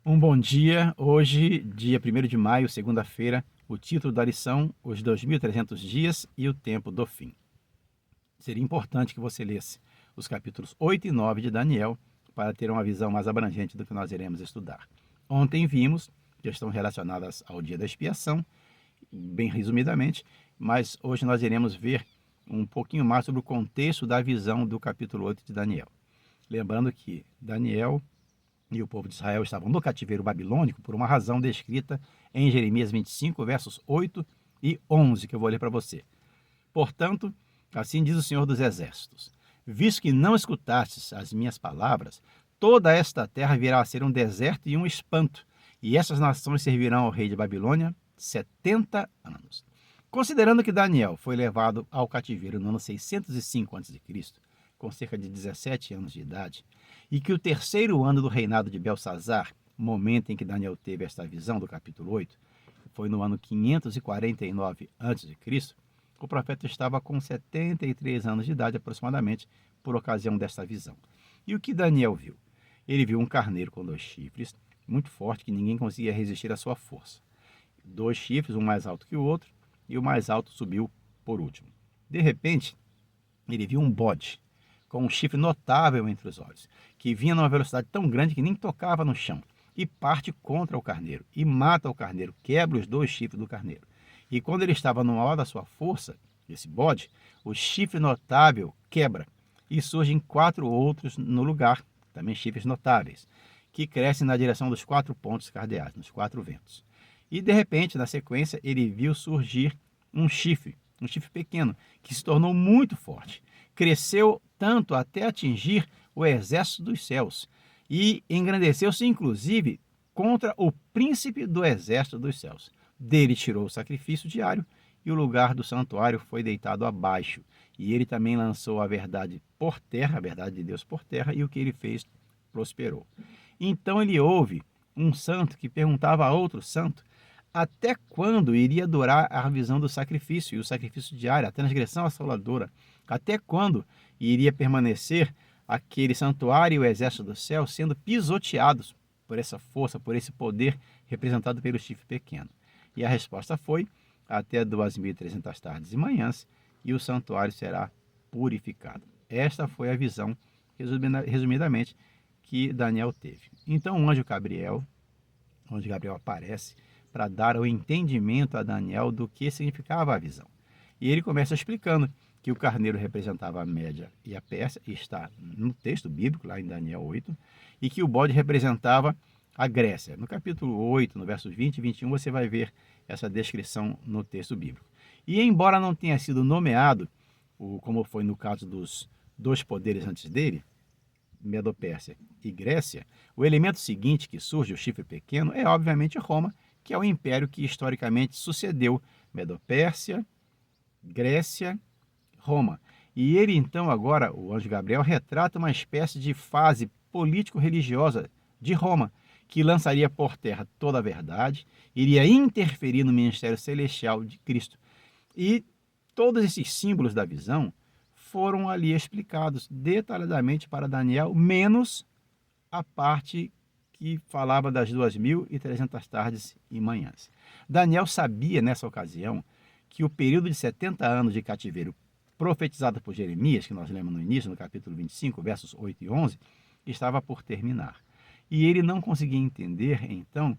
Um bom dia, hoje, dia 1º de maio, segunda-feira, o título da lição, os 2.300 dias e o tempo do fim. Seria importante que você lesse os capítulos 8 e 9 de Daniel para ter uma visão mais abrangente do que nós iremos estudar. Ontem vimos questões relacionadas ao dia da expiação, bem resumidamente, mas hoje nós iremos ver um pouquinho mais sobre o contexto da visão do capítulo 8 de Daniel. Lembrando que Daniel e o povo de Israel estavam no cativeiro babilônico por uma razão descrita em Jeremias 25, versos 8 e 11, que eu vou ler para você. Portanto, assim diz o Senhor dos Exércitos: visto que não escutastes as minhas palavras, toda esta terra virá a ser um deserto e um espanto, e essas nações servirão ao rei de Babilônia 70 anos. Considerando que Daniel foi levado ao cativeiro no ano 605 a.C., com cerca de 17 anos de idade, e que o terceiro ano do reinado de Belsazar, momento em que Daniel teve esta visão do capítulo 8, foi no ano 549 a.C., o profeta estava com 73 anos de idade aproximadamente por ocasião desta visão. E o que Daniel viu? Ele viu um carneiro com 2 chifres, muito forte, que ninguém conseguia resistir à sua força. 2 chifres, um mais alto que o outro, e o mais alto subiu por último. De repente, ele viu um bode com um chifre notável entre os olhos, que vinha numa velocidade tão grande que nem tocava no chão, e parte contra o carneiro, e mata o carneiro, quebra os 2 chifres do carneiro. E quando ele estava no maior da sua força, esse bode, o chifre notável quebra, e surgem 4 outros no lugar, também chifres notáveis, que crescem na direção dos 4 pontos cardeais, nos 4 ventos. E de repente, na sequência, ele viu surgir um chifre pequeno, que se tornou muito forte. Cresceu tanto até atingir o exército dos céus e engrandeceu-se inclusive contra o príncipe do exército dos céus. Dele tirou o sacrifício diário e o lugar do santuário foi deitado abaixo. E ele também lançou a verdade por terra, a verdade de Deus por terra, e o que ele fez prosperou. Então ele ouve um santo que perguntava a outro santo até quando iria durar a visão do sacrifício e o sacrifício diário, a transgressão assoladora? Até quando iria permanecer aquele santuário e o exército do céu sendo pisoteados por essa força, por esse poder representado pelo chifre pequeno? E a resposta foi: até 2.300 tardes e manhãs, e o santuário será purificado. Esta foi a visão, resumidamente, que Daniel teve. Então o anjo Gabriel aparece para dar o entendimento a Daniel do que significava a visão. E ele começa explicando que o carneiro representava a Média e a Pérsia, e está no texto bíblico, lá em Daniel 8, e que o bode representava a Grécia. No capítulo 8, no versos 20 e 21, você vai ver essa descrição no texto bíblico. E embora não tenha sido nomeado, como foi no caso dos 2 poderes antes dele, Medo-Pérsia e Grécia, o elemento seguinte que surge, o chifre pequeno, é obviamente Roma, que é o império que historicamente sucedeu Medo-Pérsia, Grécia, Roma. E ele então agora, o anjo Gabriel, retrata uma espécie de fase político-religiosa de Roma, que lançaria por terra toda a verdade, iria interferir no ministério celestial de Cristo. E todos esses símbolos da visão foram ali explicados detalhadamente para Daniel, menos a parte que falava das 2.300 tardes e manhãs. Daniel sabia, nessa ocasião, que o período de 70 anos de cativeiro profetizado por Jeremias, que nós lemos no início, no capítulo 25, versos 8 e 11, estava por terminar. E ele não conseguia entender, então,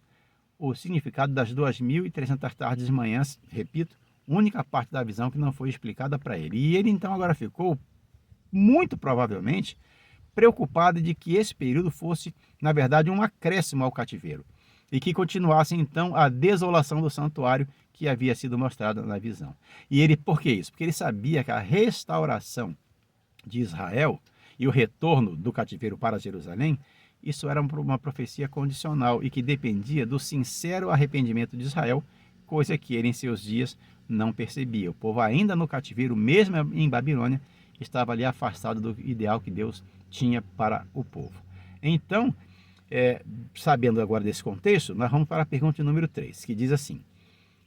o significado das 2.300 tardes e manhãs, repito, única parte da visão que não foi explicada para ele. E ele, então, agora ficou, muito provavelmente, preocupado de que esse período fosse, na verdade, um acréscimo ao cativeiro, e que continuasse, então, a desolação do santuário que havia sido mostrada na visão. E ele, por que isso? Porque ele sabia que a restauração de Israel e o retorno do cativeiro para Jerusalém, isso era uma profecia condicional e que dependia do sincero arrependimento de Israel, coisa que ele, em seus dias, não percebia. O povo, ainda no cativeiro, mesmo em Babilônia, estava ali afastado do ideal que Deus tinha para o povo. Então, sabendo agora desse contexto, nós vamos para a pergunta número 3, que diz assim: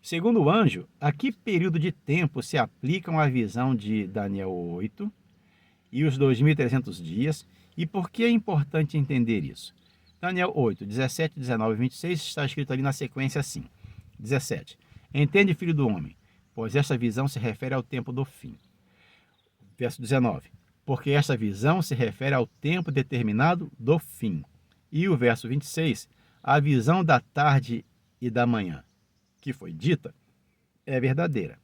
segundo o anjo, a que período de tempo se aplicam a visão de Daniel 8 e os 2.300 dias, e por que é importante entender isso? Daniel 8, 17, 19 e 26 está escrito ali na sequência assim. 17. Entende, filho do homem, pois esta visão se refere ao tempo do fim. Verso 19. Porque esta visão se refere ao tempo determinado do fim. E o verso 26. A visão da tarde e da manhã, que foi dita, é verdadeira.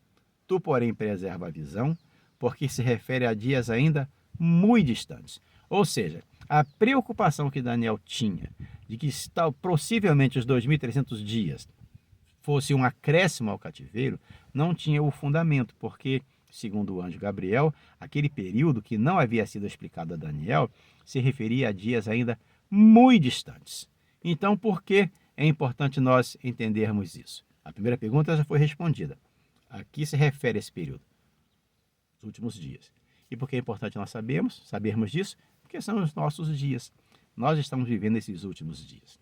Tu, porém, preserva a visão, porque se refere a dias ainda muito distantes. Ou seja, a preocupação que Daniel tinha de que possivelmente os 2.300 dias fosse um acréscimo ao cativeiro, não tinha o fundamento, porque, segundo o anjo Gabriel, aquele período que não havia sido explicado a Daniel se referia a dias ainda muito distantes. Então, por que é importante nós entendermos isso? A primeira pergunta já foi respondida. A que se refere esse período? Os últimos dias. E por que é importante nós sabermos disso? Porque são os nossos dias. Nós estamos vivendo esses últimos dias.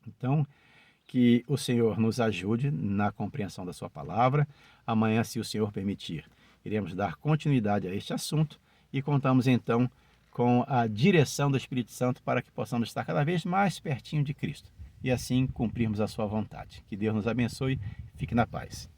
Então, que o Senhor nos ajude na compreensão da sua palavra. Amanhã, se o Senhor permitir, iremos dar continuidade a este assunto e contamos então com a direção do Espírito Santo para que possamos estar cada vez mais pertinho de Cristo e assim cumprirmos a sua vontade. Que Deus nos abençoe. Fique na paz.